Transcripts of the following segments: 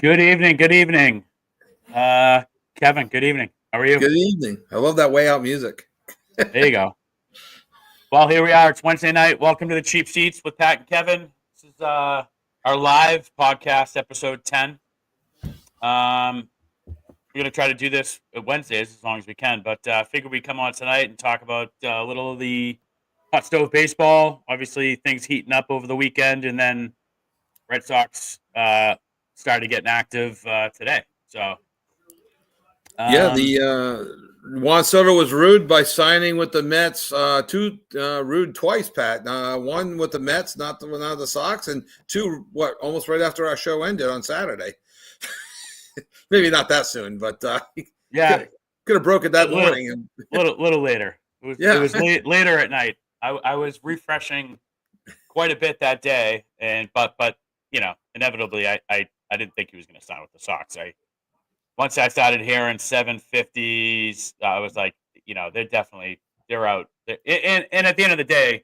Good evening. Good evening. Kevin, good evening. How are you? Good evening. I love that way out music. There you go. Well, here we are. It's Wednesday night. Welcome to the Cheap Seats with Pat and Kevin. This is our live podcast, episode 10. We're going to try to do this at Wednesdays as long as we can, but I figured we'd come on tonight and talk about a little of the Hot Stove baseball. Obviously, things heating up over the weekend, and then Red Sox started getting active today. So, The Juan Soto was rude by signing with the Mets. Rude twice, Pat. One with the Mets, not the Sox, and two, almost right after our show ended on Saturday. Maybe not that soon, but yeah, could have broke it that morning. And little later. It was later at night. I was refreshing quite a bit that day, but inevitably I didn't think he was going to sign with the Sox. Once I started hearing 750s, I was like, they're out. And at the end of the day,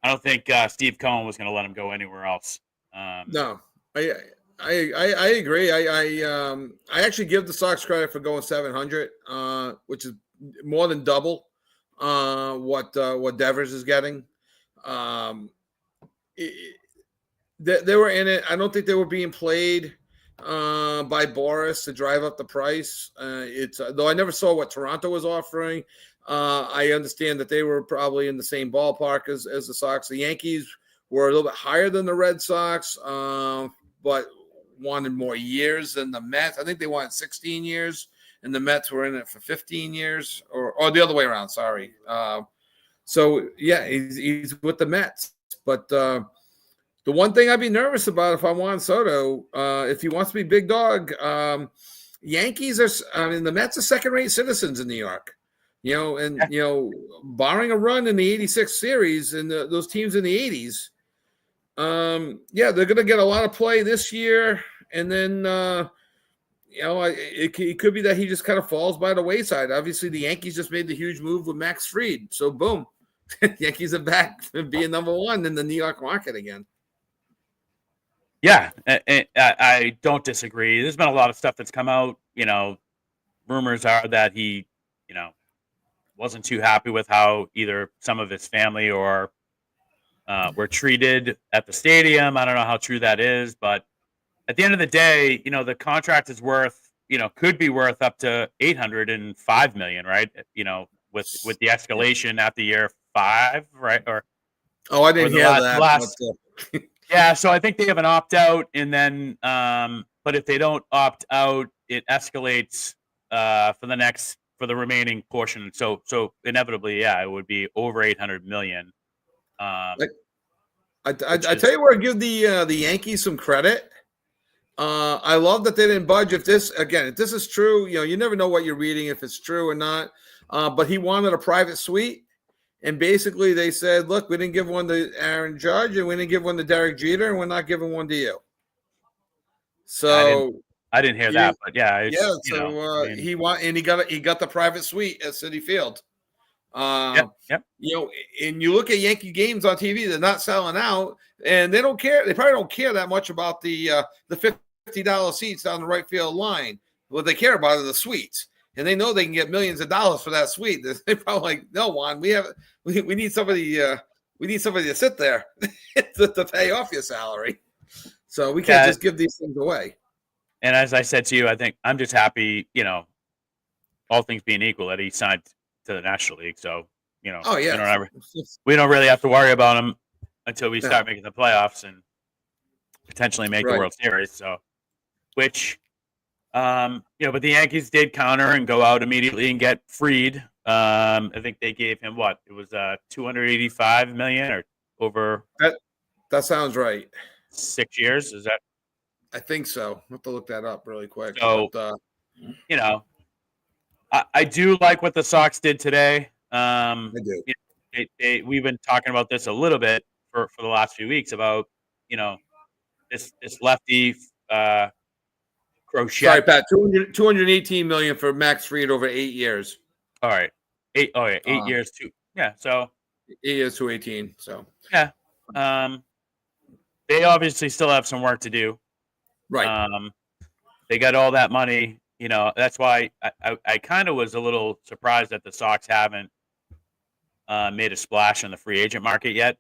I don't think Steve Cohen was going to let him go anywhere else. No, I agree. I actually give the Sox credit for going 700, which is more than double what Devers is getting. They were in it. I don't think they were being played by Boris to drive up the price. Though I never saw what Toronto was offering. I understand that they were probably in the same ballpark as the Sox. The Yankees were a little bit higher than the Red Sox, but wanted more years than the Mets. I think they wanted 16 years, and the Mets were in it for 15 years, or the other way around. Sorry. So yeah, he's with the Mets, but the one thing I'd be nervous about if I want Soto, if he wants to be big dog, Yankees the Mets are second-rate citizens in New York, barring a run in the 86 series and those teams in the 80s. They're going to get a lot of play this year. And then, it could be that he just kind of falls by the wayside. Obviously, the Yankees just made the huge move with Max Fried. So, boom, Yankees are back to being number one in the New York market again. Yeah, I don't disagree. There's been a lot of stuff that's come out. Rumors are that he, wasn't too happy with how either some of his family or were treated at the stadium. I don't know how true that is, but at the end of the day, the contract is worth, could be worth up to $805 million, right? With the escalation after year 5, right? I didn't hear that. Yeah, so I think they have an opt out, and then, but if they don't opt out, it escalates for the remaining portion. So inevitably, it would be over $800 million. I tell you where I give the Yankees some credit. I love that they didn't budge. If this is true, you never know what you're reading, if it's true or not. But he wanted a private suite, and basically they said, "Look, we didn't give one to Aaron Judge, and we didn't give one to Derek Jeter, and we're not giving one to you." So I didn't hear that, but yeah. He got the private suite at Citi Field. Yep. And you look at Yankee games on TV, they're not selling out, and they don't care. They probably don't care that much about the $50 seats down the right field line. What they care about are the suites, and they know they can get millions of dollars for that suite. They're probably like, "No, Juan, we need somebody. We need somebody to sit there to pay off your salary. So we can't just give these things away." And as I said to you, I think I'm just happy, all things being equal, that he signed to the National League. So, we don't really have to worry about him until we start making the playoffs and potentially make the World Series. So, but the Yankees did counter and go out immediately and get Fried. I think they gave him it was $285 million or over. That sounds right. 6 years, is that? I think so. I'll have to look that up really quick. So, I do like what the Sox did today. I do. We've been talking about this a little bit for the last few weeks about, this lefty Crochet. Sorry, Pat. $218 million for Max Fried over 8 years. All right. 8 years too. Yeah. So 8 years, 218. So yeah. They obviously still have some work to do. Right. they got all that money. That's why I kind of was a little surprised that the Sox haven't made a splash on the free agent market yet,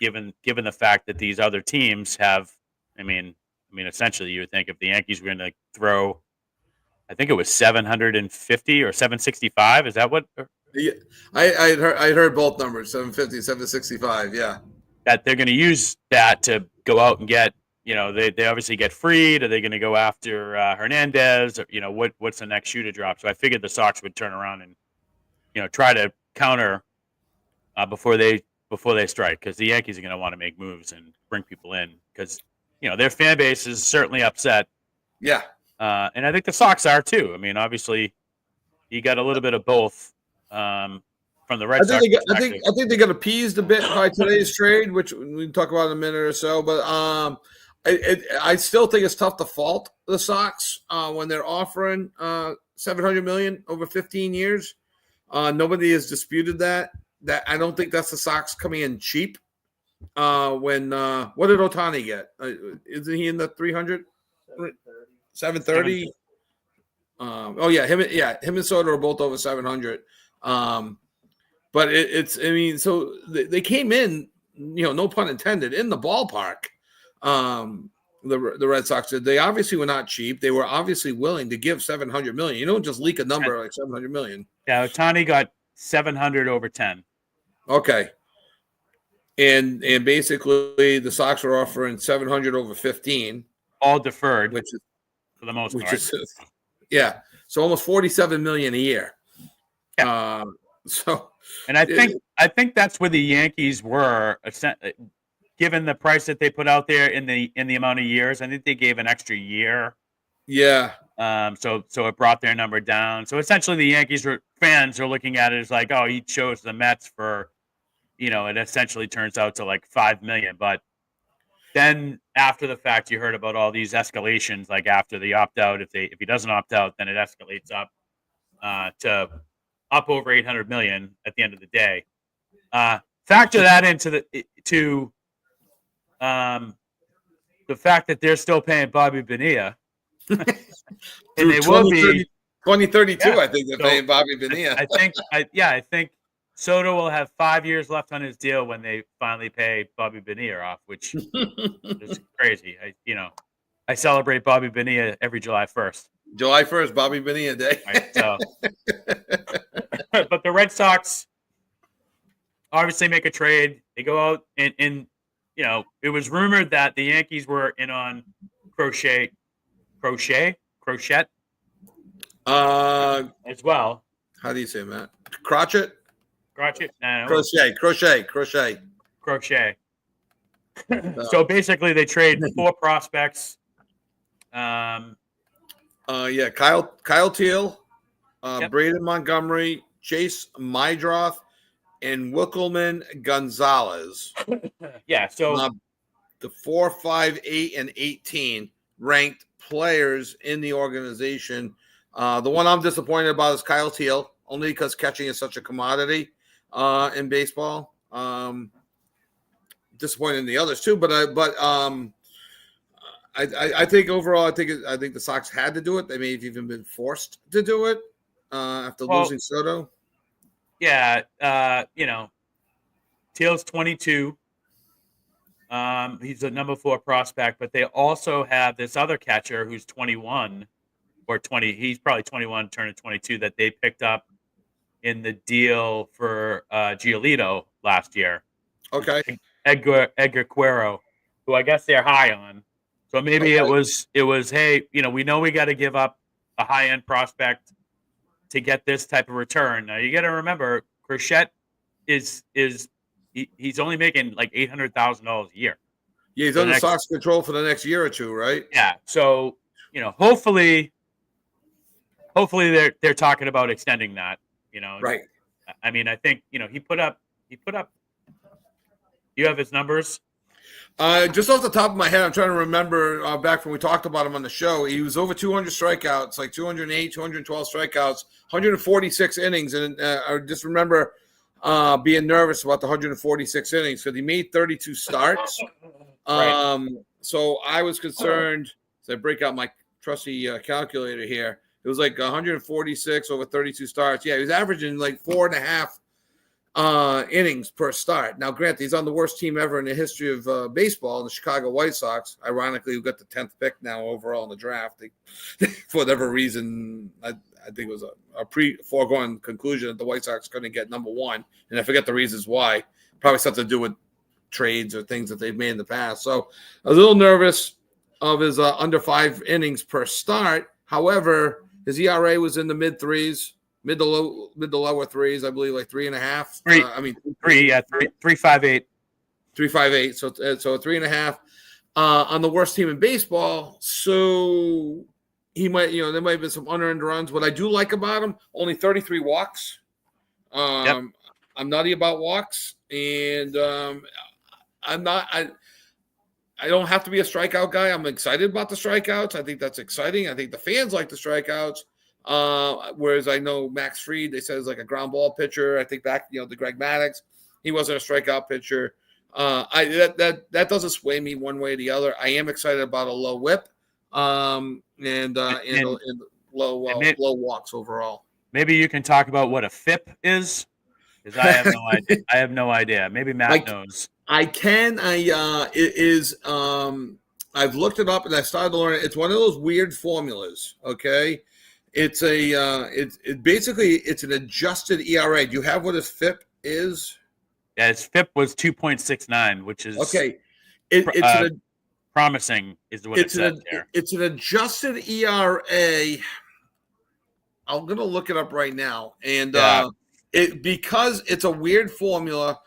given the fact that these other teams have. I mean, essentially, you would think if the Yankees were going to throw, I think it was 750 or 765. Is that what? Yeah, I heard both numbers, 750, 765. Yeah, that they're going to use that to go out and get. They obviously get Freed. Are they going to go after Hernandez? Or, what's the next shoe to drop? So I figured the Sox would turn around and try to counter before they strike, because the Yankees are going to want to make moves and bring people in because their fan base is certainly upset. Yeah, and I think the Sox are too. I mean, obviously, you got a little bit of both from the Red Sox. I think they got appeased a bit by today's trade, which we can talk about in a minute or so. But I still think it's tough to fault the Sox when they're offering $700 million over 15 years. Nobody has disputed that. That I don't think that's the Sox coming in cheap. What did Ohtani get? Isn't he in the 300? 730. Him and Soto are both over 700. But so they came in, no pun intended, in the ballpark. The Red Sox did. They obviously were not cheap. They were obviously willing to give $700 million. You don't just leak a number like $700 million. Yeah, Ohtani got 700 over 10. Okay. And basically the Sox are offering 700 over 15. All deferred, which is for the most part. Yeah. So almost $47 million a year. Yeah. And I think that's where the Yankees were, given the price that they put out there in the amount of years. I think they gave an extra year. Yeah. So it brought their number down. So essentially, the Yankees fans are looking at it as like, oh, he chose the Mets for, it essentially turns out to like $5 million. But then after the fact, you heard about all these escalations. Like after the opt out, if he doesn't opt out, then it escalates up to up over $800 million at the end of the day. Factor that into the fact that they're still paying Bobby Bonilla. And they will be 2032. Yeah. I think they're paying Bobby Bonilla. I think Soto will have 5 years left on his deal when they finally pay Bobby Bonilla off, which is crazy. I celebrate Bobby Bonilla every July 1st. July 1st, Bobby Bonilla Day. Right, so. But the Red Sox obviously make a trade. They go out and it was rumored that the Yankees were in on Crochet as well. How do you say that? Crochet? No. Crochet. So basically, they trade 4 prospects. Kyle Teal, Yep. Braden Montgomery, Chase Mydroth, and Wickelman Gonzalez. Yeah. So the 4, 5, 8, and 18 ranked players in the organization. The one I'm disappointed about is Kyle Teal, only because catching is such a commodity in baseball. Disappointed in the others too, but I think overall, I think the Sox had to do it. They may have even been forced to do it after losing Soto. Yeah, Teal's 22. He's a number 4 prospect, but they also have this other catcher who's 21 or 20. He's probably 21, turning 22, that they picked up in the deal for Giolito last year. Okay. Edgar Cuero, who I guess they're high on. So maybe it was, hey, we know we got to give up a high-end prospect to get this type of return. Now you got to remember, Crochet he's only making like $800,000 a year. Yeah, he's under Sox control for the next year or two, right? Yeah. So hopefully they're talking about extending that. Right. I mean, I think he put up. You have his numbers? Just off the top of my head, I'm trying to remember back when we talked about him on the show. He was over 200 strikeouts, like 208, 212 strikeouts, 146 innings. And I just remember being nervous about the 146 innings because he made 32 starts. Right. So I was concerned. So I break out my trusty calculator here. It was like 146 over 32 starts. Yeah, he was averaging like 4.5 innings per start. Now, granted, he's on the worst team ever in the history of baseball, the Chicago White Sox. Ironically, who got the 10th pick now overall in the draft. For whatever reason, I think it was a foregone conclusion that the White Sox couldn't get number one. And I forget the reasons why. Probably something to do with trades or things that they've made in the past. So I was a little nervous of his under 5 innings per start. However, his ERA was in the mid to lower threes, I believe, like 3.5. 3.58. 3.58. So 3.5 on the worst team in baseball. So he might, there might have been some unearned runs. What I do like about him, only 33 walks. I'm nutty about walks, and I don't have to be a strikeout guy. I'm excited about the strikeouts. I think that's exciting. I think the fans like the strikeouts. Whereas I know Max Fried, they said is like a ground ball pitcher. I think back, to Greg Maddux, he wasn't a strikeout pitcher. That doesn't sway me one way or the other. I am excited about a low whip, and low walks overall. Maybe you can talk about what a FIP is, because I have no idea. I have no idea. Maybe Matt knows. I can. I've looked it up and I started to learn it. It's one of those weird formulas. Okay. It's basically an adjusted ERA. Do you have what a FIP is? Yeah, its FIP was 2.69, which is okay. Promising is what it says there. It's an adjusted ERA. I'm gonna look it up right now, and because it's a weird formula.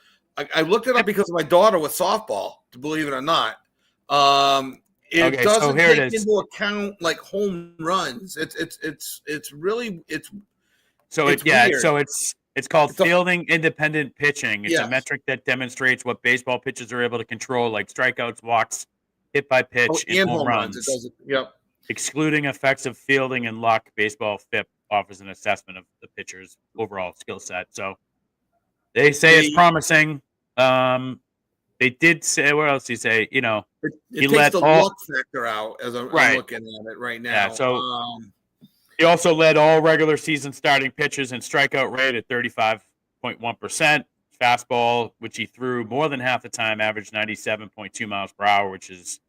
I looked it up because of my daughter with softball. To believe it or not, it doesn't take into account like home runs. It's weird. So it's called fielding independent pitching. It's a metric that demonstrates what baseball pitchers are able to control, like strikeouts, walks, hit by pitch, and home runs. Excluding effects of fielding and luck, baseball FIP offers an assessment of the pitcher's overall skill set. So they say it's promising. They did say, what else do you say? It takes the luck factor out as I'm looking at it right now. Yeah, so he also led all regular season starting pitchers in strikeout rate at 35.1%. Fastball, which he threw more than half the time, averaged 97.2 miles per hour, which is,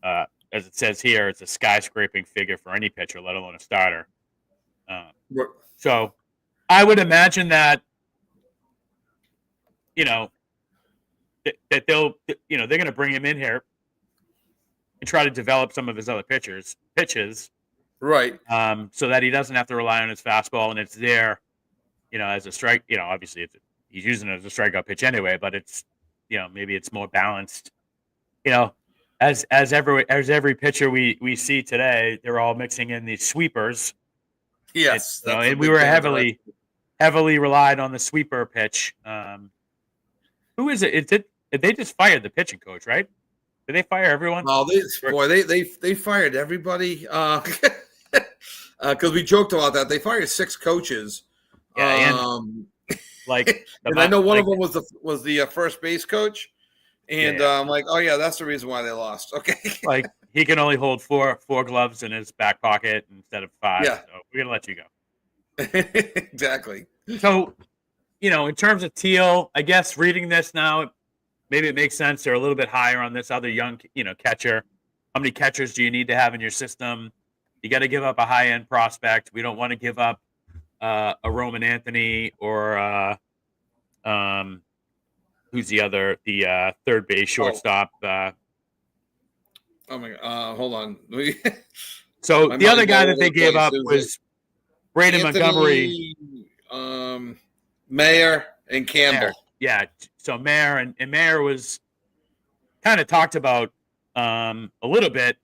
as it says here, it's a skyscraping figure for any pitcher, let alone a starter. So I would imagine that, that they'll, they're going to bring him in here and try to develop some of his other pitches, right? So that he doesn't have to rely on his fastball, and it's there, as a strike. Obviously he's using it as a strikeout pitch anyway, but it's, maybe it's more balanced. As every pitcher we see today, they're all mixing in these sweepers. Yes, and we were heavily relied on the sweeper pitch. Who is it? They just fired the pitching coach, right? Did they fire everyone? Oh, they fired everybody. Because we joked about that. They fired 6 coaches. Yeah, and I know one of them was the first base coach. And I'm like, oh yeah, that's the reason why they lost. Okay. Like he can only hold four gloves in his back pocket instead of 5. Yeah. So we're gonna let you go. Exactly. So, in terms of Teal, I guess reading this now, maybe it makes sense. They're a little bit higher on this other young, catcher. How many catchers do you need to have in your system? You got to give up a high-end prospect. We don't want to give up a Roman Anthony or who's the third base shortstop. Oh my God! Hold on. So the other guy that they gave up was Braden Montgomery, Mayer, and Campbell. Mayer. Yeah, so Mayer and Mayer was kind of talked about a little bit,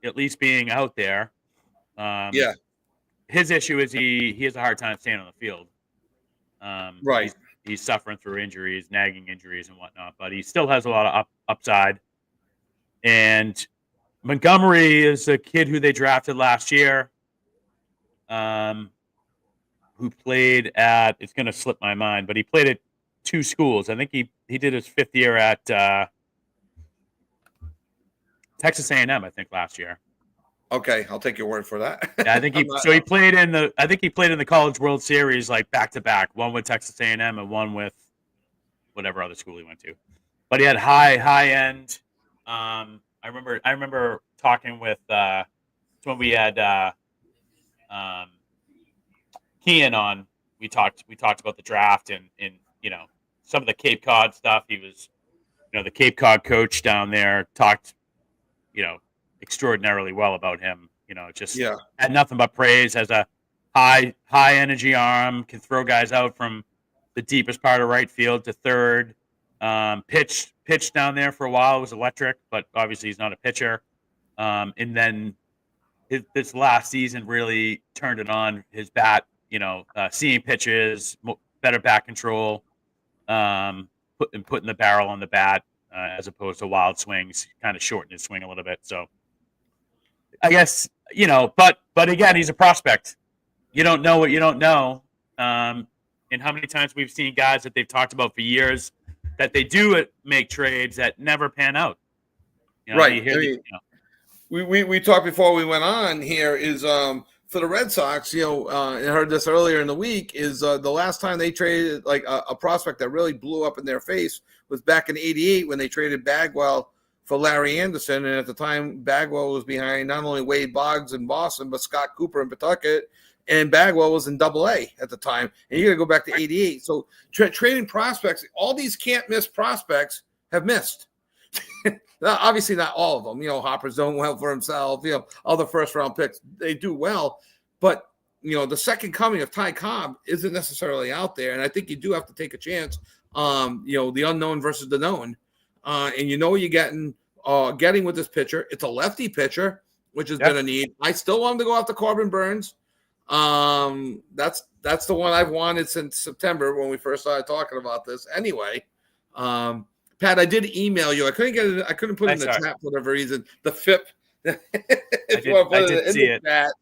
at least being out there. His issue is he has a hard time staying on the field. Right. He's suffering through injuries, nagging injuries and whatnot, but he still has a lot of upside. And Montgomery is a kid who they drafted last year, who played at, it's going to slip my mind, but he played at 2 schools. I think he did his 5th year at Texas A&M, I think, last year. Okay, I'll take your word for that. Yeah, I think he played in the College World Series like back to back, one with Texas A&M and one with whatever other school he went to. But he had high end. I remember talking with when we had Kian on. We talked about the draft and some of the Cape Cod stuff. He was the Cape Cod coach down there talked extraordinarily well about him. Had nothing but praise. Has a high energy arm. Can throw guys out from the deepest part of right field to third. Pitched down there for a while. It was electric, but obviously he's not a pitcher. And then this last season really turned it on. His bat, seeing pitches, better bat control, putting the barrel on the bat as opposed to wild swings, kind of shortened his swing a little bit. So I guess, but again, he's a prospect. You don't know what you don't know. And how many times we've seen guys that they've talked about for years that they do make trades that never pan out. Right. We talked before we went on here is for the Red Sox, I heard this earlier in the week, is the last time they traded like a prospect that really blew up in their face was back in '88 when they traded Bagwell for Larry Anderson. And at the time, Bagwell was behind not only Wade Boggs in Boston, but Scott Cooper in Pawtucket. And Bagwell was in Double-A at the time. And you got to go back to '88. So trading prospects, all these can't-miss prospects have missed. Obviously, not all of them. Hopper's done well for himself. Other first-round picks, they do well. But, the second coming of Ty Cobb isn't necessarily out there. And I think you do have to take a chance, the unknown versus the known. And what you're getting with this pitcher. It's a lefty pitcher, which has been a need. I still want him to go after Corbin Burns. That's the one I've wanted since September when we first started talking about this. Anyway, Pat, I did email you. I couldn't get it. I couldn't put it in the chat for whatever reason. The FIP. I did see it. Chat,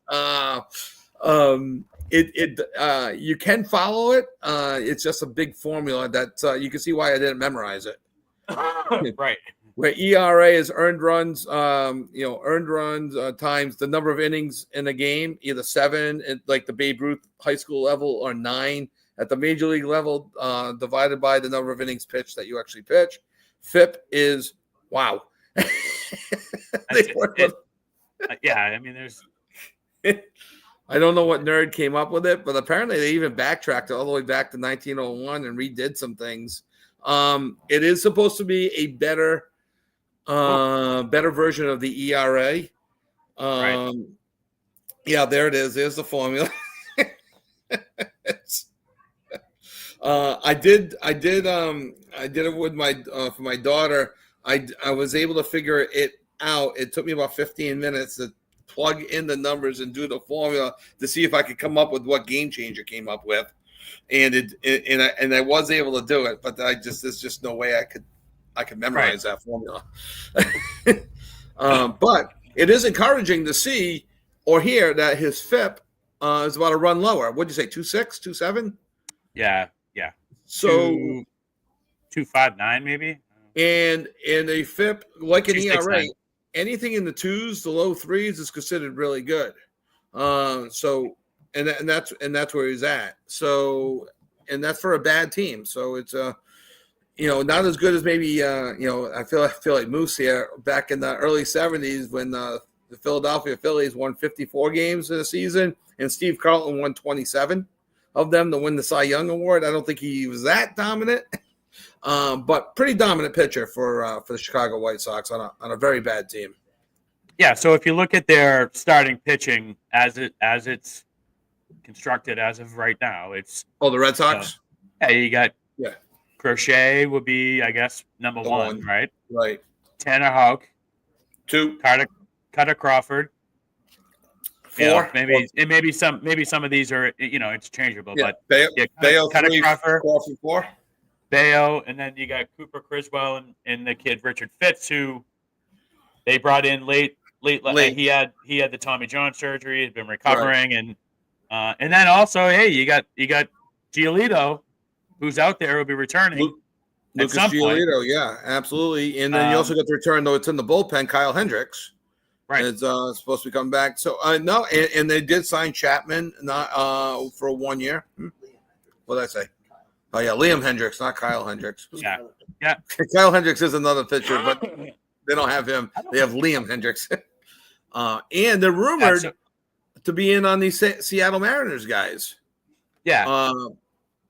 you can follow it. It's just a big formula that you can see why I didn't memorize it. Right. Where ERA is earned runs, times the number of innings in a game, either 7 at like the Babe Ruth high school level or 9 at the major league level, divided by the number of innings pitched that you actually pitch. FIP is wow. There's. I don't know what nerd came up with it, but apparently they even backtracked it all the way back to 1901 and redid some things. It is supposed to be a better version of the ERA. Right. Yeah, there it is. There's the formula. I did it with for my daughter. I was able to figure it out. It took me about 15 minutes to plug in the numbers and do the formula to see if I could come up with what Game Changer came up with. And I was able to do it, but there's just no way I could memorize that formula. But it is encouraging to see or hear that his FIP is about a run lower. What'd you say, 2.6, 2.7? Yeah. So 2.59 maybe. And a FIP like an ERA, anything in the 2s, the low 3s is considered really good. So that's where he's at. So, and that's for a bad team. So it's not as good as maybe I feel like Moose here back in the early 70s when the Philadelphia Phillies won 54 games in a season and Steve Carlton won 27 of them to win the Cy Young Award. I don't think he was that dominant, but pretty dominant pitcher for the Chicago White Sox on a very bad team. Yeah. So if you look at their starting pitching as it's constructed as of right now, it's the Red Sox. You got Crochet would be, I guess, number one, right? Right. Tanner Houck, 2. Cutter Crawford. 4. Maybe some of these are interchangeable, but Bayo, Cutter 3, Crawford, 4. Bayo, and then you got Cooper Criswell and the kid Richard Fitz, who they brought in late. He had the Tommy John surgery, had been recovering, and then also, hey, you got Giolito, who's out there, will be returning. Lucas Giolito, yeah, absolutely. And then you also got the return, though it's in the bullpen, Kyle Hendricks. Right. It's supposed to be coming back. So no, and they did sign Chapman not for 1 year. What did I say? Oh yeah, Liam Hendricks, not Kyle Hendricks. Yeah. Kyle Hendricks is another pitcher, but they don't have him. They have Liam Hendricks. And they're rumored to be in on these Seattle Mariners guys. Yeah.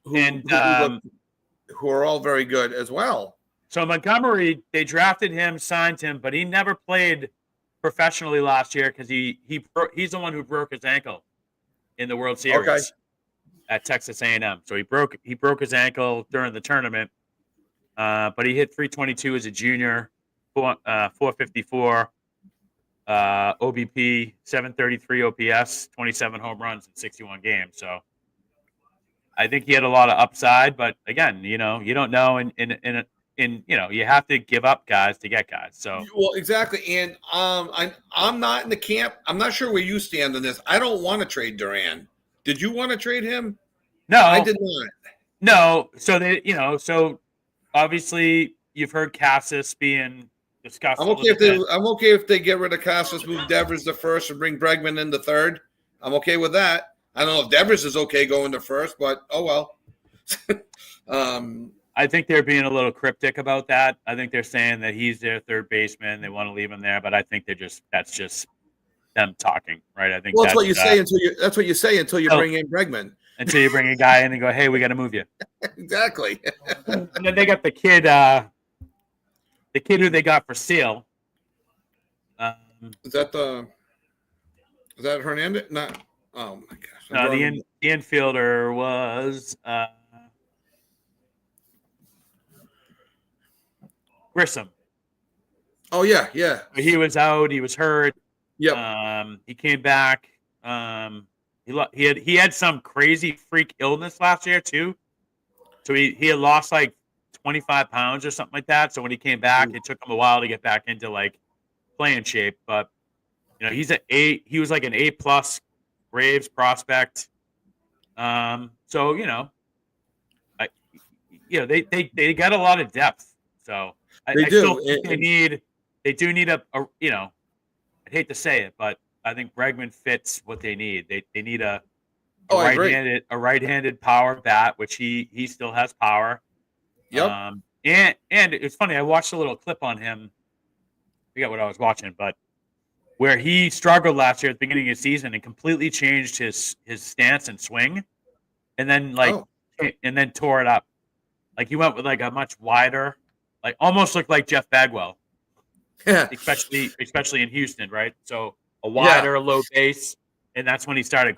Who are all very good as well. So Montgomery, they drafted him, signed him, but he never played professionally last year because he's the one who broke his ankle in the World Series at Texas A&M. So he broke his ankle during the tournament, but he hit 322 as a junior, 454 OBP, 733 OPS, 27 home runs in 61 games. So I think he had a lot of upside, but again, you don't know you have to give up guys to get guys. So well, exactly. And I'm not in the camp. I'm not sure where you stand on this. I don't want to trade Duran. Did you want to trade him? No, I did not. No. So so obviously you've heard Cassis being discussed. I'm okay if they get rid of Cassis, move Devers to first, and bring Bregman in the third. I'm okay with that. I don't know if Devers is okay going to first, but oh well. I think they're being a little cryptic about that. I think they're saying that he's their third baseman. They want to leave him there, but I think that's just them talking, right? I think that's what you say until you bring in Bregman. Until you bring a guy in and go, hey, we got to move you. Exactly. And then they got the kid who they got for Seal. Is that Hernandez? No. Oh my gosh. No, the infielder was Grissom. Oh yeah. He was out. He was hurt. Yep. He came back. He had some crazy freak illness last year too. So he had lost like 25 pounds or something like that. So when he came back, it took him a while to get back into like playing shape. But he was like an A+ Braves prospect. So they got a lot of depth. So I still think they do need a I'd hate to say it, but I think Bregman fits what they need. They need a right-handed power bat, which he still has power. Yep. And it's funny, I watched a little clip on him. I forget what I was watching, but where he struggled last year at the beginning of the season and completely changed his stance and swing, and then tore it up. Like he went with like a much wider, like almost looked like Jeff Bagwell. Yeah. Especially in Houston, right? So a wider low base, and that's when he started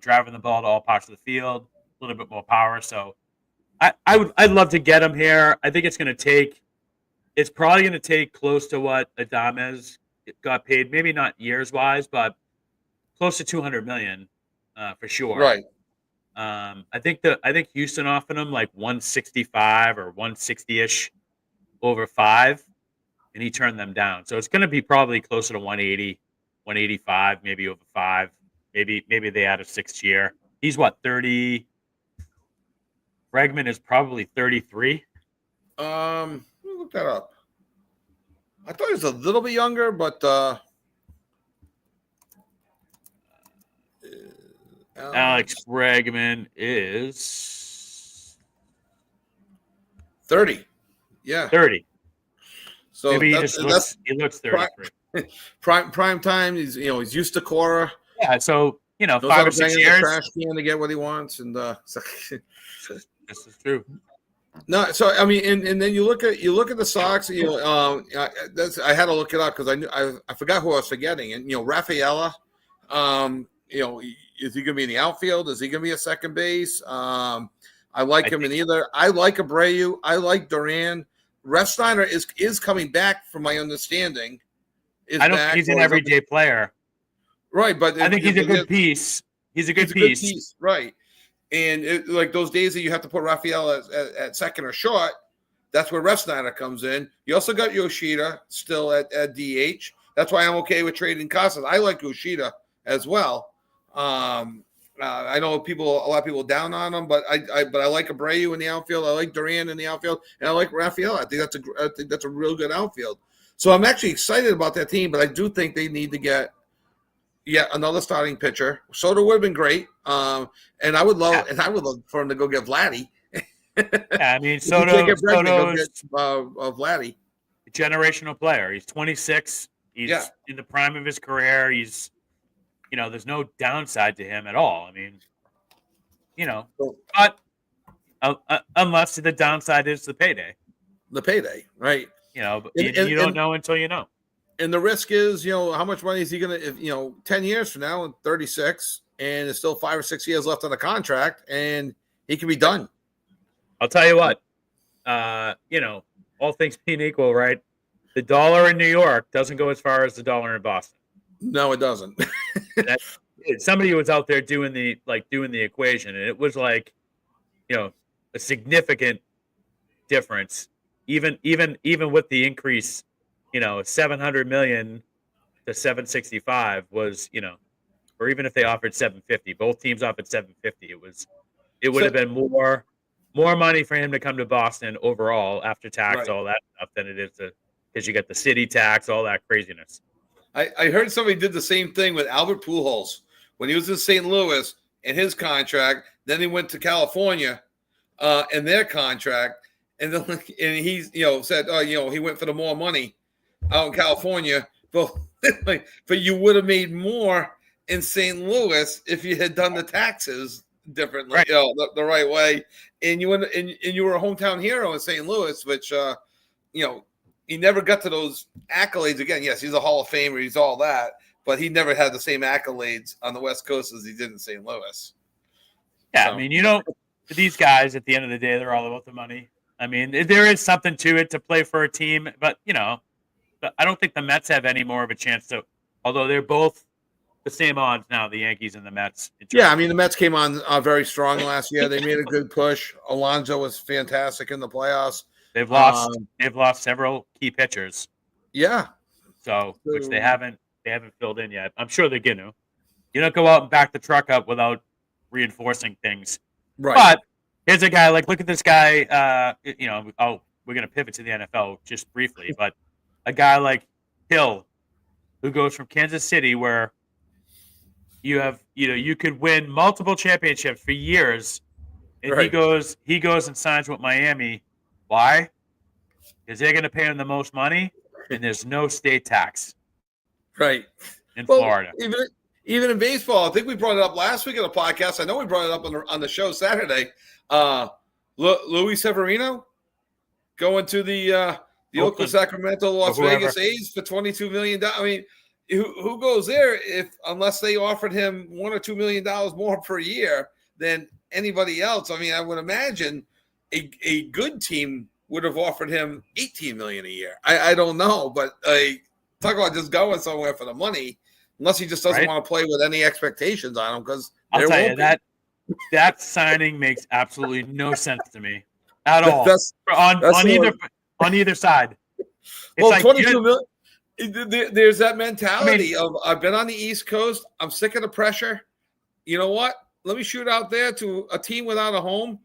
driving the ball to all parts of the field, a little bit more power. So I'd love to get him here. I think it's probably going to take close to what Adames got paid, maybe not years wise, but close to $200 million for sure. Right. I think Houston offered him like 165 or 160-ish over 5, and he turned them down. So it's going to be probably closer to 180, 185, maybe over 5. Maybe they add a 6th year. He's what, 30? Bregman is probably 33. Let me look that up. I thought he was a little bit younger, but Alex Bregman is 30. Yeah, 30. So maybe he looks 33. Prime time. He's used to Cora. Yeah, so 5 or 6 years. Trash can to get what he wants, and this is true. No, so I mean, and then you look at the Sox. I had to look it up because I forgot who I was forgetting, and Rafaela. Is he going to be in the outfield? Is he going to be a second base? I like him in either. I like Abreu. I like Duran. Refsnyder is coming back, from my understanding. I don't think he's an everyday player. Right, but I think he's a good piece. He's a good piece. Right. And like those days that you have to put Rafael at second or short, that's where Refsnyder comes in. You also got Yoshida still at DH. That's why I'm okay with trading Casas. I like Yoshida as well. I know a lot of people down on him, but I like Abreu in the outfield. I like Duran in the outfield, and I like Rafael. I think that's a real good outfield. So I'm actually excited about that team, but I do think they need to get yet another starting pitcher. Soto would have been great. And I would love for him to go get Vladdy. Yeah, I mean, Soto's Vladdy. A generational player. He's 26. He's in the prime of his career. He's, there's no downside to him at all. I mean, but unless the downside is the payday. The payday, right? But you don't know until you know. And the risk is, how much money is he going to, 10 years from now, and 36, and there's still 5 or 6 years left on the contract, and he can be done. I'll tell you what, all things being equal, right? The dollar in New York doesn't go as far as the dollar in Boston. No, it doesn't. Somebody was out there doing the equation, and it was like, a significant difference, even with the increase, 700 million to 765 was, or even if they offered 750, both teams offered 750. It would have been more money for him to come to Boston overall after tax, all that stuff, than it is because you got the city tax, all that craziness. I heard somebody did the same thing with Albert Pujols when he was in St. Louis in his contract. Then he went to California in their contract, and he's said, he went for the more money out in California, but you would have made more in St. Louis if you had done the taxes differently, right. The right way, and you were a hometown hero in St. Louis, which he never got to those accolades again. Yes, he's a Hall of Famer, he's all that, but he never had the same accolades on the West Coast as he did in St. Louis. Yeah, so. I mean, these guys at the end of the day, they're all about the money. I mean, there is something to it to play for a team, but I don't think the Mets have any more of a chance to, although they're both the same odds now, the Yankees and the Mets. Yeah, I mean, the Mets came on very strong last year. They made a good push. Alonso was fantastic in the playoffs. They've lost several key pitchers. Yeah. So which they haven't filled in yet. I'm sure they're going to. You don't go out and back the truck up without reinforcing things. Right. But here's a guy, look at this guy, we're going to pivot to the NFL just briefly, but a guy like Hill, who goes from Kansas City, where you could win multiple championships for years, and he goes and signs with Miami. Why? Because they're going to pay him the most money, and there's no state tax. Right. In Florida. Even in baseball, I think we brought it up last week on the podcast. I know we brought it up on the show Saturday. Luis Severino going to the Oakland, Sacramento, Las Vegas A's for $22 million. I mean, who goes there unless they offered him $1 or $2 million more per year than anybody else? I mean, I would imagine a good team would have offered him $18 million a year. I don't know, but talk about just going somewhere for the money, unless he just doesn't want to play with any expectations on him. Because I'll tell you that signing makes absolutely no sense to me at all. On either side. It's well, 22 million. There's that mentality of I've been on the East Coast. I'm sick of the pressure. You know what? Let me shoot out there to a team without a home,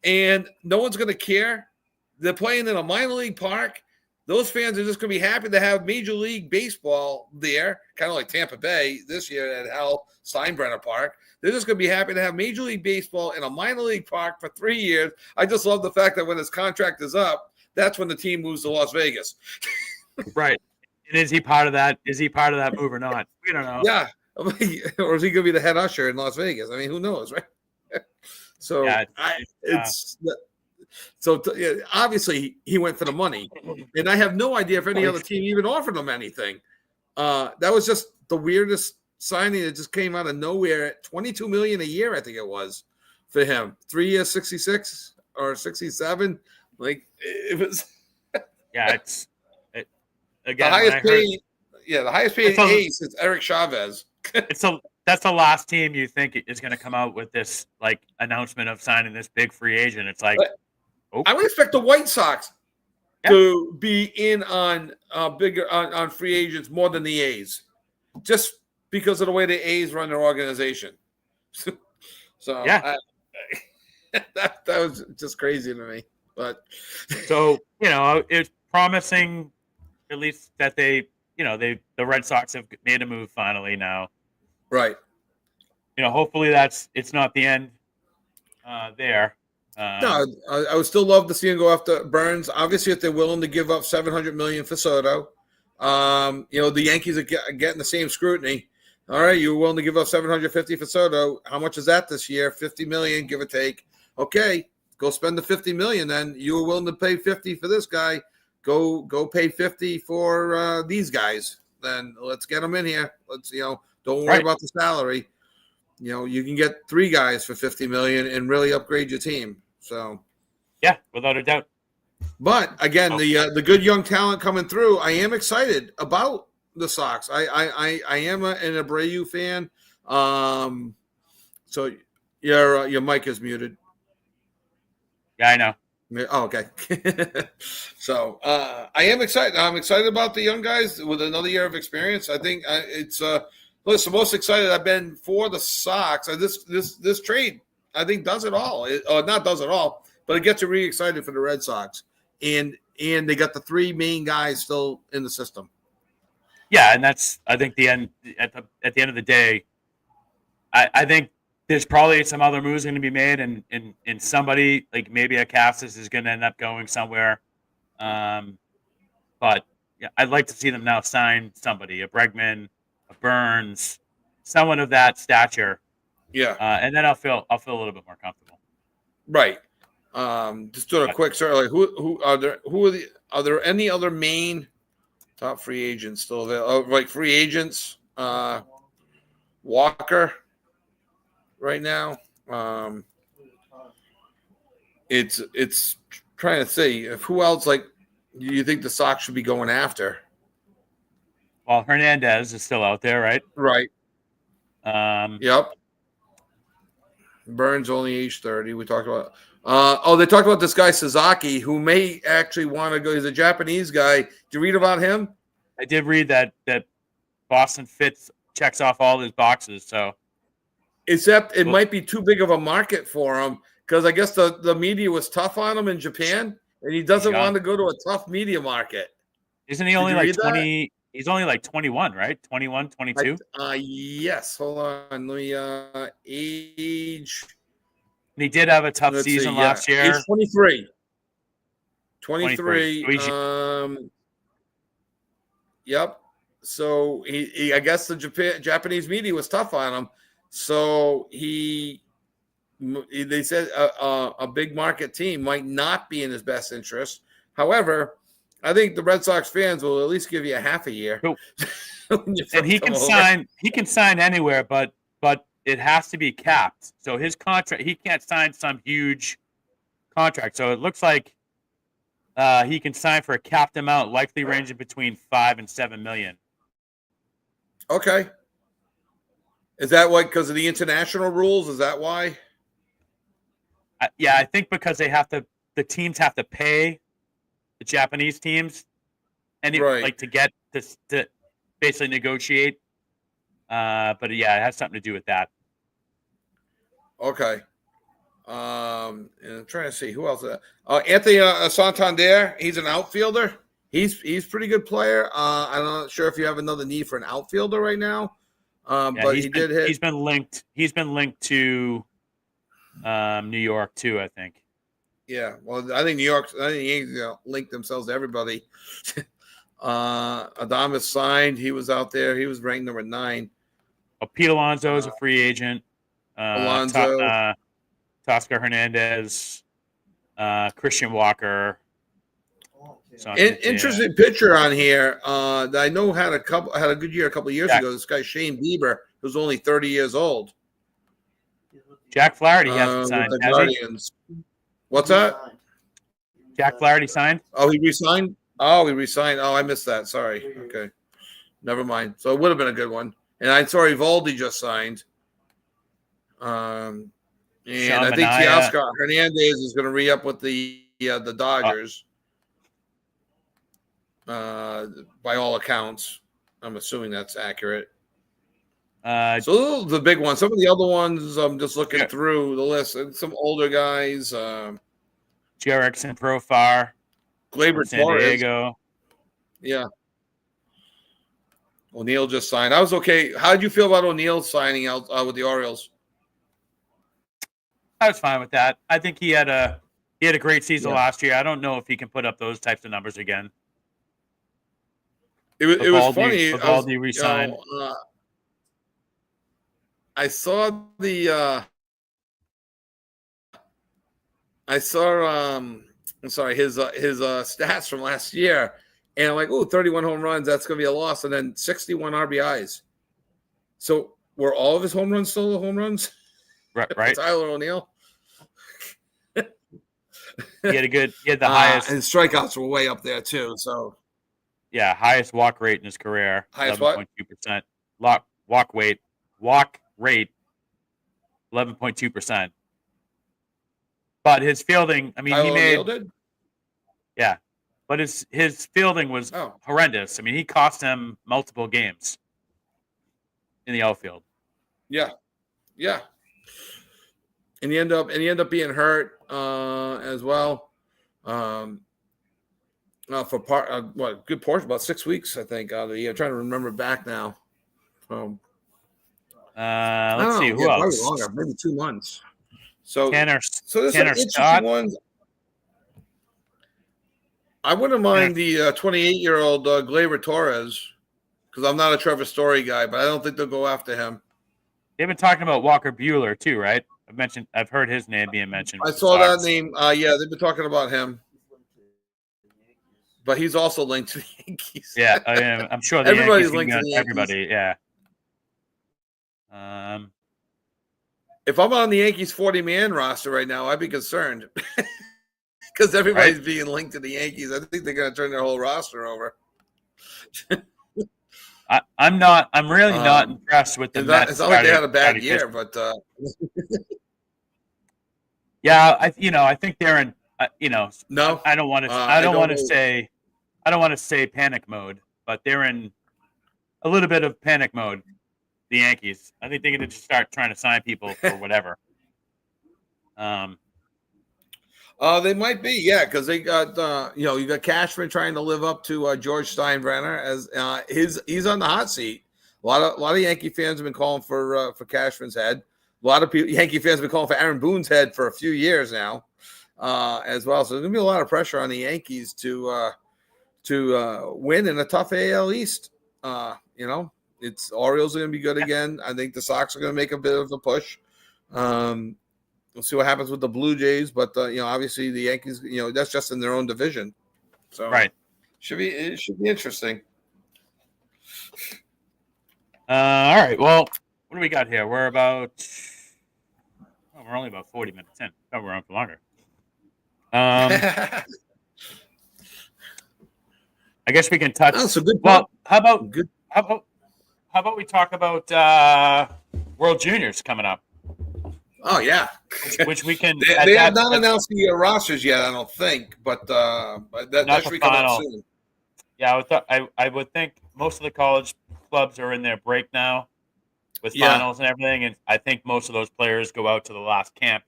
and no one's going to care. They're playing in a minor league park. Those fans are just going to be happy to have Major League Baseball there, kind of like Tampa Bay this year at Hal Steinbrenner Park. They're just going to be happy to have Major League Baseball in a minor league park for 3 years. I just love the fact that when his contract is up, that's when the team moves to Las Vegas. Right. And is he part of that? Is he part of that move or not? We don't know. Yeah. Or is he going to be the head usher in Las Vegas? I mean, who knows, right? So obviously he went for the money, and I have no idea if any other team even offered him anything. That was just the weirdest signing that just came out of nowhere. At $22 million a year, I think it was for him. 3 years, 66 or 67. Like it was. Yeah, again, the highest paid ace is Eric Chavez. That's the last team you think is going to come out with this like announcement of signing this big free agent. It's like, I would expect the White Sox to be in on bigger on free agents more than the A's, just because of the way the A's run their organization. So that was just crazy to me. But so it's promising at least that the Red Sox have made a move finally now. Right. Hopefully it's not the end there. No, I would still love to see him go after Burns. Obviously, if they're willing to give up $700 million for Soto, the Yankees are getting the same scrutiny. All right, you were willing to give up $750 for Soto. How much is that this year? $50 million, give or take. Okay, go spend the $50 million. Then you were willing to pay $50 for this guy. Go pay $50 for these guys. Then let's get them in here. Let's don't worry about the salary. You can get 3 guys for $50 million and really upgrade your team. So, yeah, without a doubt. But again, the good young talent coming through, I am excited about the Sox. I am an Abreu fan. So your mic is muted. Yeah, I know. Oh, okay. So I am excited. I'm excited about the young guys with another year of experience. I think it's the most excited I've been for the Sox. This trade, I think, does it all. Not does it all, but it gets you really excited for the Red Sox. And they got the 3 main guys still in the system. Yeah, and that's, I think, the end at the end of the day. I think there's probably some other moves going to be made, and somebody like maybe a Cassis is going to end up going somewhere. But yeah, I'd like to see them now sign somebody, a Bregman, a Burns, someone of that stature. Yeah, and then I'll feel a little bit more comfortable. Right. Just doing a quick search. Like are there any other main top free agents still available? Like free agents, Walker right now. It's trying to see if who else like you think the Sox should be going after. Well, Hernandez is still out there, right? Right. Yep. Burns only age 30. We talked about. They talked about this guy Sasaki, who may actually want to go. He's a Japanese guy. Did you read about him? I did read that Boston checks off all his boxes. So, except it might be too big of a market for him because I guess the media was tough on him in Japan, and he doesn't want to go to a tough media market. Isn't he only like 20? He's only like 21, right? 21, 22? Yes. Hold on. Let me age. And he did have a tough season last year. He's 23. 23. Yep. So he I guess the Japanese media was tough on him. So they said a big market team might not be in his best interest. However, I think the Red Sox fans will at least give you a half a year. And he can sign anywhere, but it has to be capped. So his contract, he can't sign some huge contract. So it looks like he can sign for a capped amount, likely ranging between $5 and $7 million. Okay. Is that why? Because of the international rules? Is that why? Yeah, I think because the teams have to pay the Japanese teams, and like to get to basically negotiate. But yeah, it has something to do with that. Okay. And I'm trying to see who else. Anthony Santander. He's an outfielder. He's pretty good player. I'm not sure if you have another need for an outfielder right now. But he did hit. He's been linked. He's been linked to New York too, I think. Yeah, well, I think the Yankees linked themselves to everybody. Adames signed. He was out there. He was ranked number 9. Pete Alonso is a free agent. Alonso, Toscar Hernandez, Christian Walker. Interesting pitcher on here that I know had a good year a couple of years ago. This guy Shane Bieber, who's only 30 years old. Jack Flaherty hasn't signed. The Guardians. What's that? Jack Flaherty signed. Oh, he resigned. Oh, I missed that. Sorry. Okay, never mind. So it would have been a good one. And I'm sorry, Valdi just signed. And I think Teoscar Hernandez is going to re-up with the Dodgers. By all accounts, I'm assuming that's accurate. So the big ones. Some of the other ones, I'm just looking through the list. And some older guys. Jerickson Profar. Gleyber San Torres. Diego. Yeah. O'Neill just signed. I was okay. How did you feel about O'Neill signing out with the Orioles? I was fine with that. I think he had a great season last year. I don't know if he can put up those types of numbers again. It was funny. Evaldi resigned. I saw the. His stats from last year, and I'm like, 31 home runs. That's going to be a loss, and then 61 RBIs. So were all of his home runs solo home runs? Right. Tyler O'Neill. He had the highest, and strikeouts were way up there too. So yeah, highest walk rate in his career, 11.2%. Walk rate, 11.2%. But his fielding, I mean, Tyler he made, O'Neill did? Yeah, but his fielding was horrendous. I mean, he cost him multiple games in the outfield. Yeah. And he ended up being hurt as well. For good portion, about 6 weeks, I think, out of the year. I'm trying to remember back now. Let's see who else. Probably longer, maybe 2 months. So there's Tanner some interesting Scott. ones. I wouldn't mind the 28-year-old Gleyber Torres, because I'm not a Trevor Story guy, but I don't think they'll go after him. They've been talking about Walker Buehler too, right? I've heard his name being mentioned. I saw that name. Yeah, they've been talking about him, but he's also linked to the Yankees. Yeah, I'm sure everybody's linked to the Yankees. Everybody, yeah. If I'm on the Yankees 40-man roster right now, I'd be concerned because everybody's being linked to the Yankees. I think they're going to turn their whole roster over. I'm really not impressed with the Mets. It's not like they had a bad year, but yeah, I think they're in. No, I don't want to. I don't want to say panic mode, but they're in a little bit of panic mode. The Yankees. I think they're going to just start trying to sign people for whatever. They might be, yeah, because they got you got Cashman trying to live up to George Steinbrenner as he's on the hot seat. A lot of Yankee fans have been calling for Cashman's head. A lot of Yankee fans have been calling for Aaron Boone's head for a few years now, as well. So there's gonna be a lot of pressure on the Yankees to win in a tough AL East. It's Orioles are going to be good again. I think the Sox are going to make a bit of a push. We'll see what happens with the Blue Jays, but obviously the Yankees, that's just in their own division. So it should be interesting. All right. Well, what do we got here? We're only about 40 minutes in. Oh, we're on for longer. I guess we can touch. Oh, so good. Well, how about we talk about World Juniors coming up? Oh yeah, which we can. They have not announced the rosters yet, I don't think, but that should be coming up soon. Yeah, I would think most of the college clubs are in their break now with finals and everything, and I think most of those players go out to the last camp,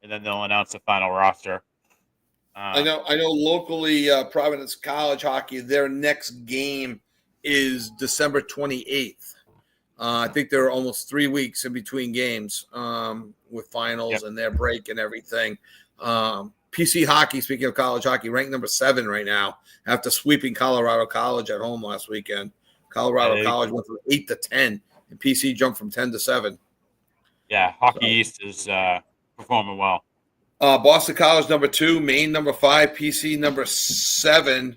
and then they'll announce the final roster. I know. Locally, Providence College hockey, their next game is December 28th. I think there are almost 3 weeks in between games with finals and their break and everything. PC hockey, speaking of college hockey, ranked number 7 right now after sweeping Colorado College at home last weekend. Colorado College went from 8 to 10, and PC jumped from 10 to 7. Yeah, Hockey East is performing well. Boston College number 2, Maine number 5, PC number 7.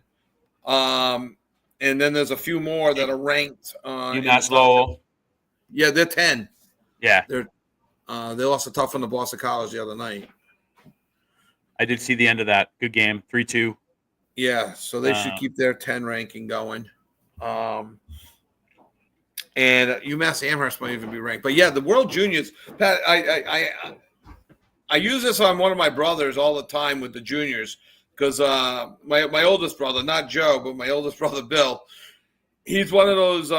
And then there's a few more that are ranked. UMass Lowell. Yeah, they're 10. Yeah. They lost a tough one to Boston College the other night. I did see the end of that. Good game, 3-2. Yeah, so they should keep their 10 ranking going. And UMass Amherst might even be ranked. But yeah, the World Juniors, Pat, I use this on one of my brothers all the time with the juniors. Because my oldest brother, not Joe, but my oldest brother, Bill, he's one of those,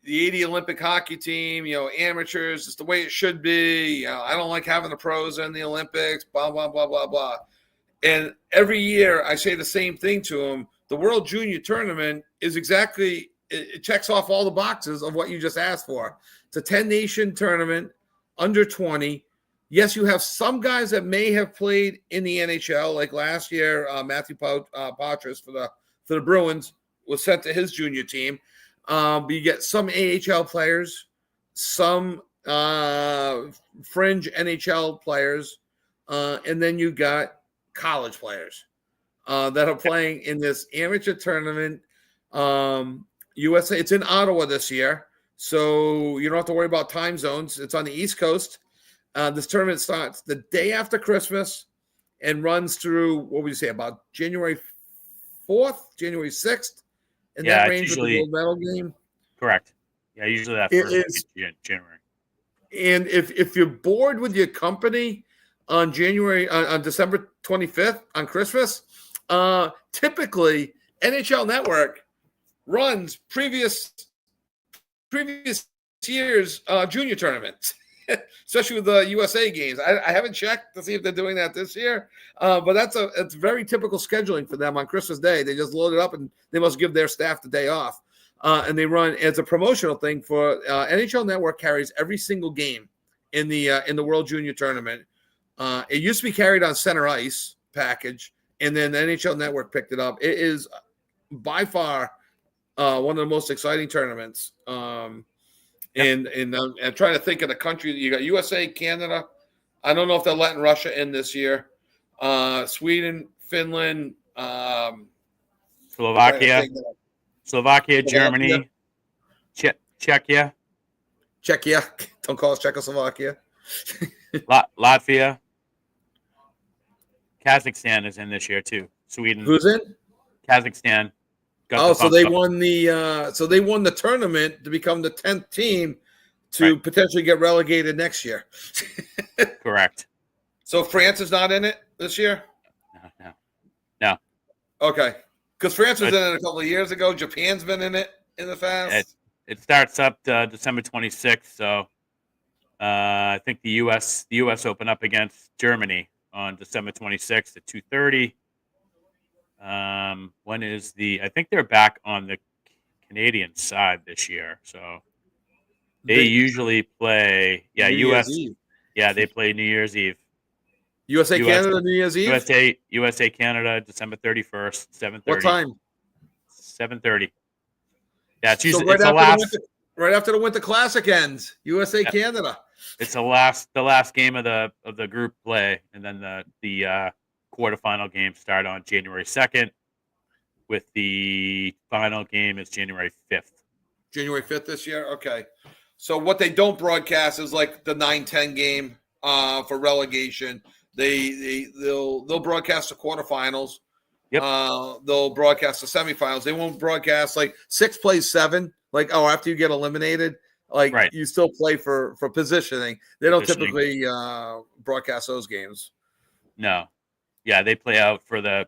the 80 Olympic hockey team, amateurs, it's the way it should be. I don't like having the pros in the Olympics, blah, blah, blah, blah, blah. And every year I say the same thing to him. The World Junior Tournament is exactly it checks off all the boxes of what you just asked for. It's a 10-nation tournament, under 20. Yes, you have some guys that may have played in the NHL, like last year, Matthew Patras for the Bruins was sent to his junior team. But you get some AHL players, some fringe NHL players, and then you got college players that are playing in this amateur tournament. USA, it's in Ottawa this year, so you don't have to worry about time zones. It's on the East Coast. This tournament starts the day after Christmas and runs through, what would you say, about January 4th, January 6th? And that range with the gold medal game? Correct. Yeah, usually that first week in January. And if you're bored with your company on December 25th, on Christmas, typically NHL Network runs previous year's junior tournaments, especially with the USA games. I haven't checked to see if they're doing that this year, but it's very typical scheduling for them on Christmas Day. They just load it up and they must give their staff the day off, and they run as a promotional thing for NHL Network carries every single game in the World Junior Tournament. It used to be carried on Center Ice package, and then the NHL Network picked it up. It is by far one of the most exciting tournaments. And I'm trying to think of the country. You got USA, Canada. I don't know if they're letting Russia in this year. Sweden, Finland, Slovakia, Germany, Czechia. Don't call us Czechoslovakia. Latvia. Kazakhstan is in this year too. Sweden. Who's in? Kazakhstan. So they won the tournament to become the 10th team to potentially get relegated next year. Correct. So France is not in it this year? No. Okay. Because France was in it a couple of years ago. Japan's been in it in the past. It starts up December 26th. So I think the U.S. open up against Germany on December 26th at 2:30. When is I think they're back on the Canadian side this year. So they usually play, US. Yeah, they play New Year's Eve. USA, Canada, New Year's Eve? USA, Canada, December 31st, 7:30. What time? 7:30. Yeah, it's usually right after the Winter Classic ends. USA, Canada. It's the last game of the group play, and then the quarterfinal games start on January 2nd, with the final game is January 5th. January 5th this year? Okay. So what they don't broadcast is like the 9-10 game for relegation. They'll broadcast the quarterfinals. Yep. They'll broadcast the semifinals. They won't broadcast like 6 plays 7. Like, after you get eliminated, you still play for positioning. They don't typically broadcast those games. No. Yeah, they play out for the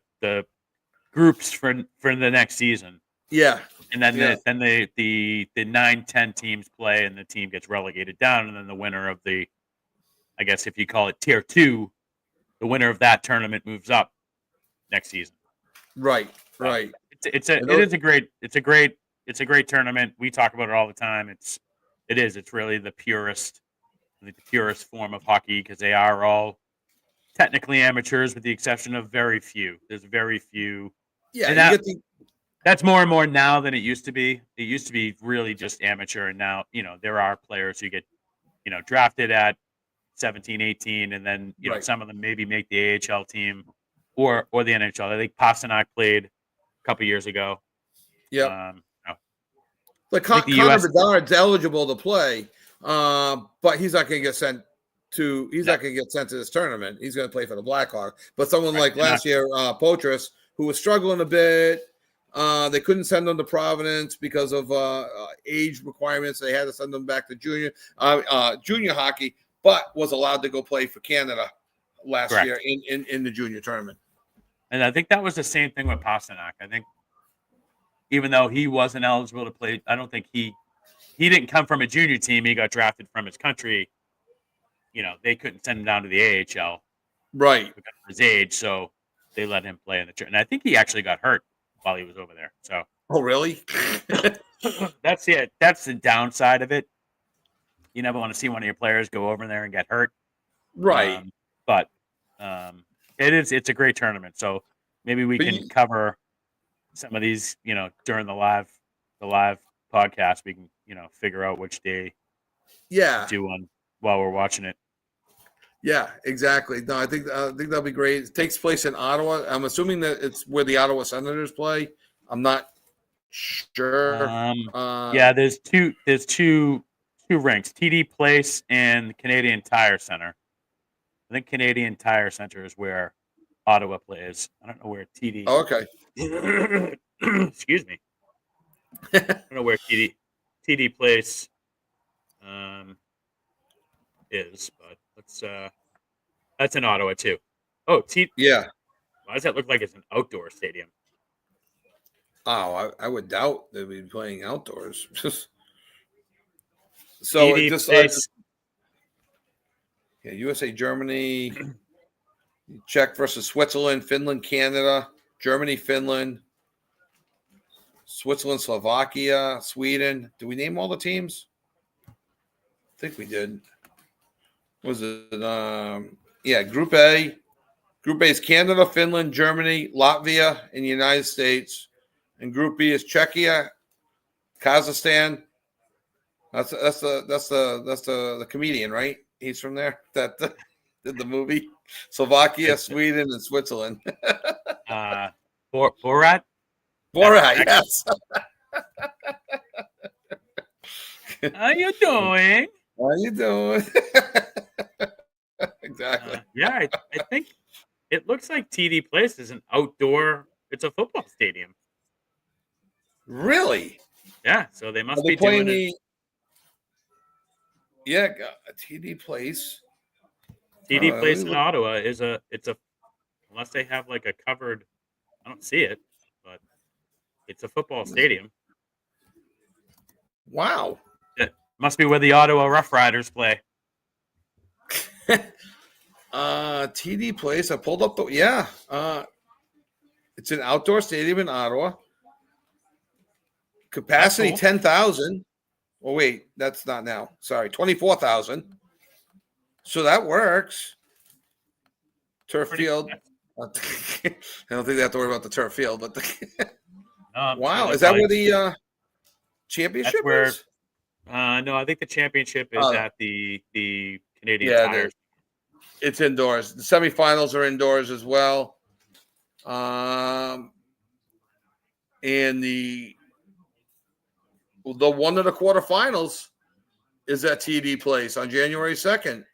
groups for the next season. Yeah. And then the 9-10 teams play, and the team gets relegated down, and then the winner of the, I guess if you call it tier 2, the winner of that tournament moves up next season. Right. It's a great tournament. We talk about it all the time. It's really the purest form of hockey, because they are all technically amateurs, with the exception of very few. There's very few. Yeah, and that's more and more now than it used to be. It used to be really just amateur, and now, there are players who get, drafted at 17, 18, and then, some of them maybe make the AHL team or the NHL. I think Pasternak played a couple years ago. Yeah. Connor Bedard's eligible to play, but he's not going to get sent to. He's not going to get sent to this tournament. He's going to play for the Blackhawks. But someone like last year, Potras, who was struggling a bit, they couldn't send him to Providence because of age requirements. They had to send him back to junior hockey, but was allowed to go play for Canada last year in the junior tournament. And I think that was the same thing with Pasternak. I think even though he wasn't eligible to play, I don't think he didn't come from a junior team. He got drafted from his country. They couldn't send him down to the AHL, right, because of his age. So they let him play in the tournament. And I think he actually got hurt while he was over there. So Oh, really? That's it. That's the downside of it. You never want to see one of your players go over there and get hurt. Right. But it's a great tournament. So maybe we can cover some of these, during the live podcast. We can, figure out which day to do one while we're watching it. Yeah, exactly. No, I think that'll be great. It takes place in Ottawa. I'm assuming that it's where the Ottawa Senators play. I'm not sure. Yeah, there's two rinks, TD Place and Canadian Tire Center. I think Canadian Tire Center is where Ottawa plays. I don't know where TD. Oh, okay. Excuse me. I don't know where TD Place is, but that's in Ottawa too. Oh, yeah. Why does that look like it's an outdoor stadium? Oh, I would doubt they'd be playing outdoors. So TD just Place. Yeah, USA, Germany, Czech versus Switzerland, Finland, Canada, Germany, Finland, Switzerland, Slovakia, Sweden. Did we name all the teams? I think we did. Was it? Group A. Group A is Canada, Finland, Germany, Latvia, and the United States. And Group B is Czechia, Kazakhstan. That's the comedian, right? He's from there that did the movie. Slovakia, Sweden, and Switzerland. Borat? Borat, yes. How you doing? How you doing? Exactly. I think it looks like TD Place is an outdoor. It's a football stadium. Really? Yeah. So they must be doing it. Yeah, TD Place. TD Place in Ottawa it's a unless they have like a covered. I don't see it, but it's a football stadium. Wow. It must be where the Ottawa Rough Riders play. TD Place. I pulled up it's an outdoor stadium in Ottawa. Capacity 10,000. Oh wait, that's not now. Sorry, 24,000. So that works. Turf field. I don't think they have to worry about the turf field, but wow, is that where the championship is? No, I think the championship is at the Canadian Tire. It's indoors. The semifinals are indoors as well. And the one of the quarterfinals is at TD Place on January 2nd.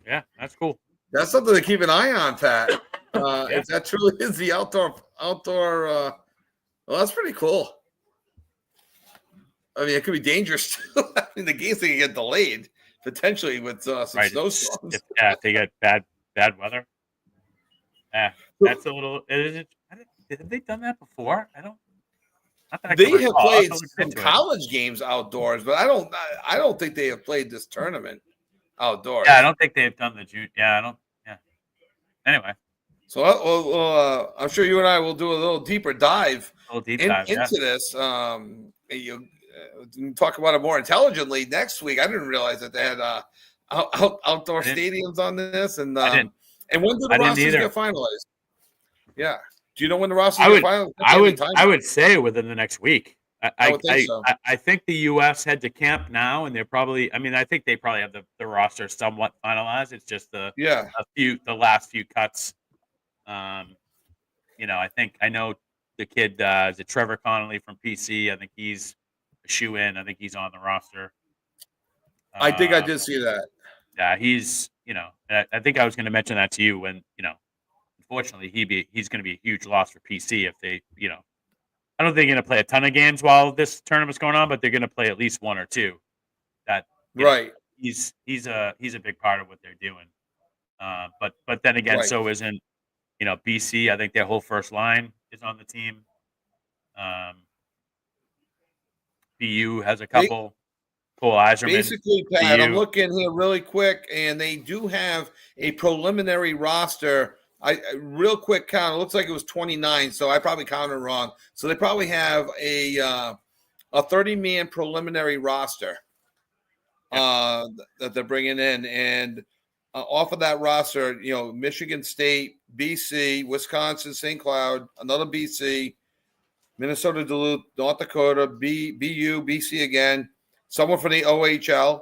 Yeah, that's cool. That's something to keep an eye on, Pat. If that truly is the outdoor, well, that's pretty cool. I mean, it could be dangerous too. I mean, the games can get delayed potentially with some snowstorms. If they get bad weather. Yeah, that's a little. Have they done that before? I don't. They have played some college games outdoors, but I don't think they have played this tournament outdoors. Yeah, I don't think they've done the June. Yeah, I don't. Yeah. Anyway, so I'm sure you and I will do a little deeper dive, into this. You talk about it more intelligently next week. I didn't realize that they had outdoor stadiums on this, and when do the rosters get finalized? Yeah. Do you know when the rosters get finalized? I would say within the next week. I would think so. I think the U.S. head to camp now, and they're probably. I mean, I think they probably have the roster somewhat finalized. It's just the last few cuts. I know the kid is it Trevor Connolly from PC. I think he's a shoe in. I think he's on the roster. I think I did see that. Yeah, he's. I think I was going to mention that to you when unfortunately he's going to be a huge loss for PC if they I don't think they're going to play a ton of games while this tournament's going on, but they're going to play at least one or two. That he's a big part of what they're doing. But then again, so isn't BC. I think their whole first line is on the team. BU has a couple. Cole Eiserman. Basically, Pat, I'm looking here really quick, and they do have a preliminary roster I real quick count. It looks like it was 29, so I probably counted wrong. So they probably have a 30-man preliminary roster that they're bringing in, and off of that roster, Michigan State, BC, Wisconsin, St. Cloud, another BC, Minnesota, Duluth, North Dakota, BU, BC again, someone from the OHL,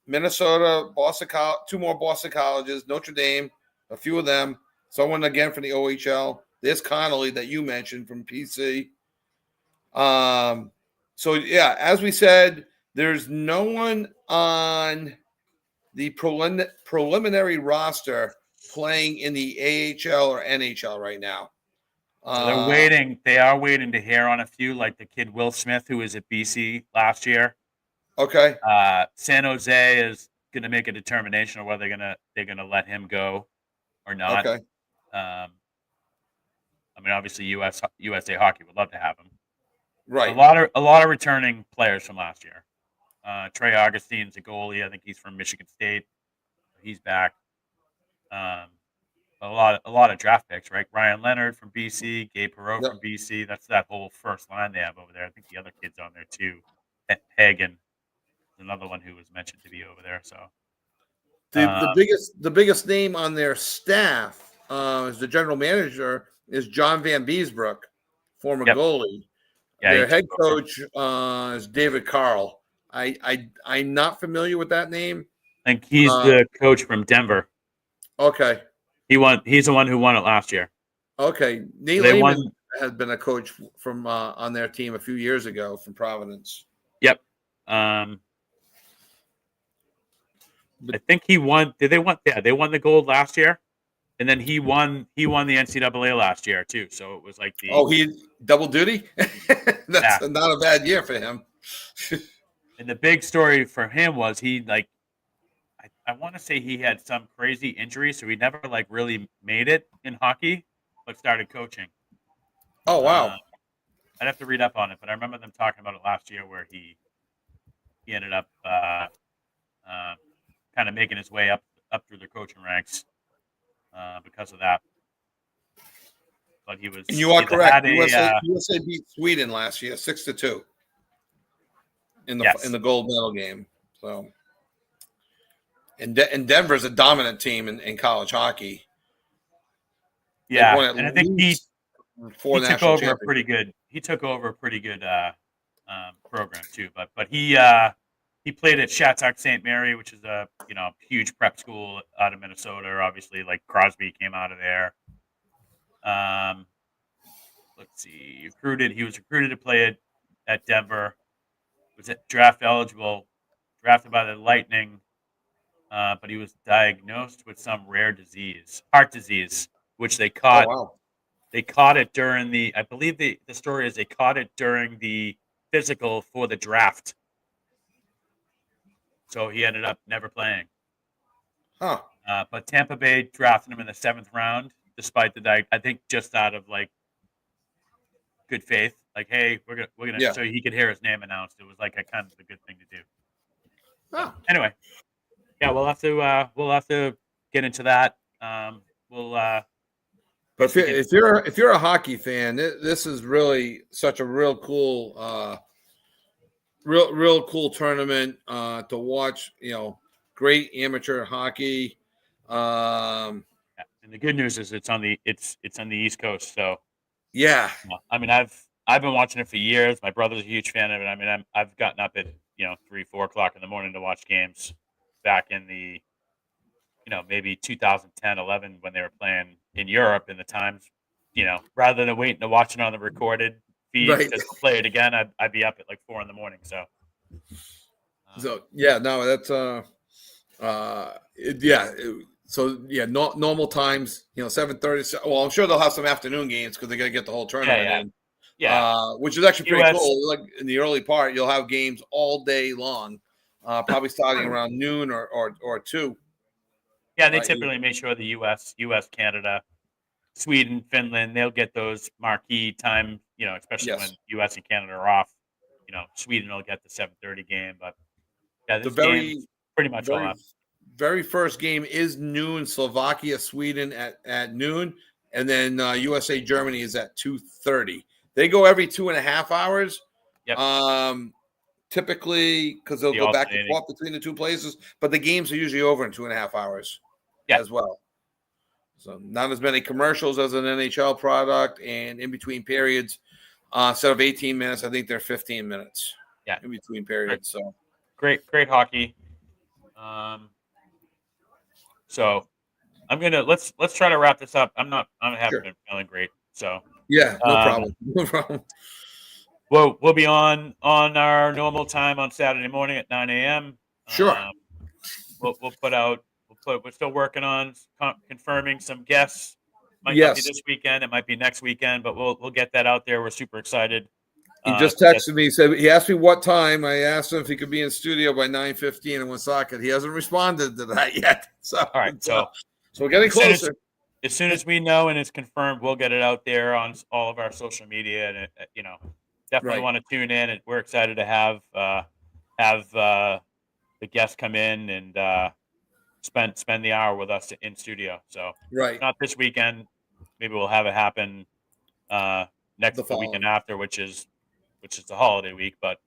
Minnesota, Boston, two more Boston colleges, Notre Dame, a few of them, someone again from the OHL. There's Connolly that you mentioned from PC. So yeah, as we said, there's no one on the preliminary roster playing in the AHL or NHL right now. So they're waiting. They are waiting to hear on a few, like the kid Will Smith, who was at BC last year. Okay. San Jose is going to make a determination of whether they're gonna let him go or not. Okay. I mean, obviously, USA Hockey would love to have him. Right. A lot of returning players from last year. Trey Augustine's a goalie. I think he's from Michigan State. He's back. A lot of draft picks, right? Ryan Leonard from BC, Gabe Perreault from BC. That's that whole first line they have over there. I think the other kid's on there too. Hagen, another one who was mentioned to be over there. So the biggest name on their staff as the general manager is John Van Beesbrook, former goalie. Yeah, their head coach is David Carl. I'm not familiar with that name. I think he's the coach from Denver. Okay. He's the one who won it last year. Okay. Nate Lehman has been a coach from on their team a few years ago from Providence. Yep. I think he won. Did they won? Yeah, they won the gold last year, and then he won the NCAA last year too. So it was like he double duty. That's not a bad year for him. And the big story for him was I want to say he had some crazy injury, so he never really made it in hockey, but started coaching. Oh wow! I'd have to read up on it, but I remember them talking about it last year, where he ended up kind of making his way up through the coaching ranks because of that. But he was. You are correct. USA beat Sweden last year, 6-2 in the gold medal game. So. And Denver's a dominant team in college hockey. Yeah, and I think he took over a pretty good. He took over a pretty good program too. But he played at Shattuck St. Mary, which is a huge prep school out of Minnesota. Obviously, like Crosby came out of there. Let's see, he was recruited to play at Denver. Was draft eligible, drafted by the Lightning. But he was diagnosed with some rare disease, heart disease, which they caught. Oh, wow. They caught it during I believe the story is they caught it during the physical for the draft. So he ended up never playing. Huh. But Tampa Bay drafted him in the 7th round, despite I think just out of good faith. Hey, we're gonna so he could hear his name announced. It was a kind of a good thing to do. Oh. Anyway. Yeah, we'll have to get into that. But if you're a hockey fan, this is really such a real cool tournament to watch. Great amateur hockey. And the good news is it's on the East Coast. So yeah, I mean I've been watching it for years. My brother's a huge fan of it. I mean I've gotten up at 3-4 o'clock in the morning to watch games. Back in the, maybe 2010, 11, when they were playing in Europe in the times, rather than waiting to watch it on the recorded feed to play it again, I'd be up at 4 in the morning. So that's normal times, 7:30. Well, I'm sure they'll have some afternoon games because they got to get the whole tournament in. Yeah, which is actually pretty cool. In the early part, you'll have games all day long. Probably starting around noon or 2. Yeah, they typically make sure the U.S., Canada, Sweden, Finland, they'll get those marquee time, especially when U.S. and Canada are off. Sweden will get the 7:30 game, but this game's pretty much all up. very first game is noon. Slovakia, Sweden at noon, and then USA, Germany is at 2:30. They go every 2.5 hours. Yep. Typically, because they'll go back and forth between the two places, but the games are usually over in 2.5 hours as well. So not as many commercials as an NHL product, and in between periods, instead of 18 minutes, I think they're 15 minutes. Yeah, in between periods. So great hockey. So I'm gonna let's try to wrap this up. I haven't been feeling great. So yeah, no problem. No problem. We'll be on our normal time on Saturday morning at 9 a.m. Sure. We'll put out. We're still working on confirming some guests. Might not be this weekend. It might be next weekend, but we'll get that out there. We're super excited. He just texted me. He asked me what time. I asked him if he could be in studio by 9:15 in Woonsocket. He hasn't responded to that yet. So all right. So we're getting closer. As soon as we know and it's confirmed, we'll get it out there on all of our social media. And definitely want to tune in. And we're excited to have the guests come in and spend the hour with us in studio. So not this weekend. Maybe we'll have it happen next the weekend after, which is the holiday week, but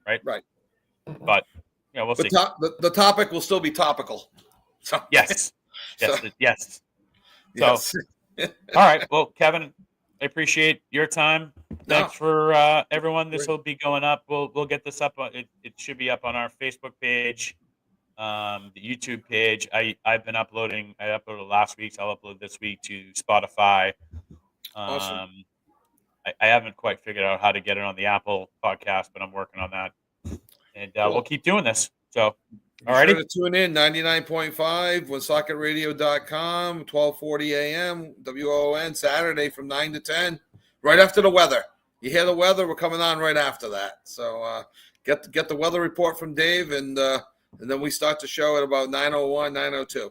right. But we'll see. The topic will still be topical. So. Yes. So, all right. Well, Kevin, I appreciate your time. Thanks for everyone. This will be going up. We'll get this up. It should be up on our Facebook page, the YouTube page. I've been uploading. I uploaded last week's. I'll upload this week to Spotify. Awesome. I haven't quite figured out how to get it on the Apple podcast, but I'm working on that. And we'll keep doing this. So, all right. Sure to tune in 99.5, WoonsocketRadio.com, 12:40 a.m., WON, Saturday from 9 to 10, right after the weather. You hear the weather, we're coming on right after that. So get the weather report from Dave, and then we start the show at about 9:01, 9:02.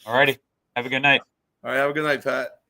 All righty. Have a good night. All right. Have a good night, Pat.